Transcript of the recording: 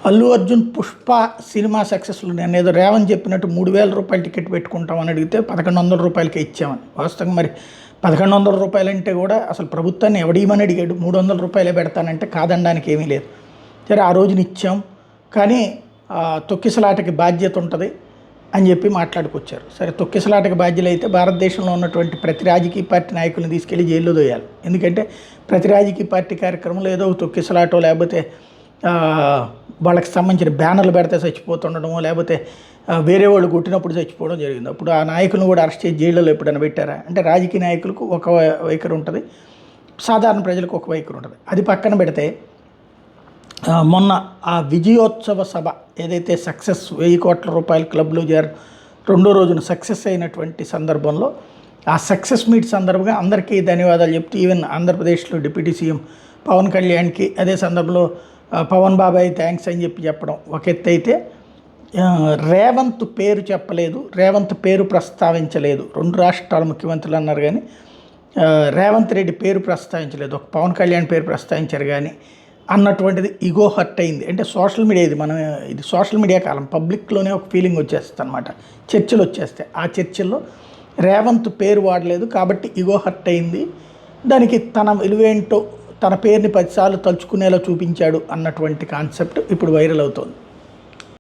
Allu Arjun Pushpa cinema సక్సెస్లో నేను ఏదో రేవంత్ చెప్పినట్టు 3,000 రూపాయలు టికెట్ పెట్టుకుంటామని అడిగితే 1,100 రూపాయలకే ఇచ్చామని. వాస్తవంగా మరి 1,100 రూపాయలు అంటే కూడా అసలు ప్రభుత్వాన్ని ఎవడీమని అడిగాడు? 300 రూపాయలే పెడతానంటే కాదనడానికి ఏమీ లేదు. సరే ఆ రోజున ఇచ్చాం, కానీ తొక్కిసలాటకి బాధ్యత ఉంటుంది అని చెప్పి మాట్లాడుకొచ్చారు. సరే తొక్కిసలాటకి బాధ్యులు అయితే భారతదేశంలో ఉన్నటువంటి ప్రతి రాజకీయ పార్టీ నాయకులను తీసుకెళ్లి జైల్లో దోయాలి. ఎందుకంటే ప్రతి రాజకీయ పార్టీ కార్యక్రమంలో ఏదో ఒక తొక్కిసలాటో లేకపోతే వాళ్ళకి సంబంధించిన బ్యానర్లు పెడితే చచ్చిపోతుండడమో లేకపోతే వేరే వాళ్ళు కొట్టినప్పుడు చచ్చిపోవడం జరిగింది. అప్పుడు ఆ నాయకులను కూడా అరెస్ట్ చేసి జైల్లో ఎప్పుడైనా పెట్టారా? అంటే రాజకీయ నాయకులకు ఒక వైఖరి ఉంటుంది, సాధారణ ప్రజలకు ఒక వైఖరి ఉంటుంది. అది పక్కన పెడితే మొన్న ఆ విజయోత్సవ సభ ఏదైతే సక్సెస్ 1,000 కోట్ల రూపాయల క్లబ్లో రెండో రోజున సక్సెస్ అయినటువంటి సందర్భంలో ఆ సక్సెస్ మీట్ సందర్భంగా అందరికీ ధన్యవాదాలు చెప్తూ ఈవెన్ ఆంధ్రప్రదేశ్లో డిప్యూటీ సీఎం పవన్ కళ్యాణ్కి అదే సందర్భంలో పవన్ బాబాయ్ థ్యాంక్స్ అని చెప్పడం ఒక ఎత్తు అయితే, రేవంత్ పేరు చెప్పలేదు, రేవంత్ పేరు ప్రస్తావించలేదు. 2 రాష్ట్రాల ముఖ్యమంత్రులు అన్నారు కానీ రేవంత్ రెడ్డి పేరు ప్రస్తావించలేదు, ఒక పవన్ కళ్యాణ్ పేరు ప్రస్తావించారు కానీ అన్నటువంటిది ఈగో హర్ట్ అయింది. అంటే సోషల్ మీడియా ఇది సోషల్ మీడియా కాలం, పబ్లిక్లోనే ఒక ఫీలింగ్ వచ్చేస్తుంది అనమాట. చర్చలు వచ్చేస్తాయి, ఆ చర్చల్లో రేవంత్ పేరు వాడలేదు కాబట్టి ఈగో హర్ట్ అయింది, దానికి తన విలువేంటో తన పేరుని 10 సార్లు తలుచుకునేలా చూపించాడు అన్నటువంటి కాన్సెప్ట్ ఇప్పుడు వైరల్ అవుతోంది.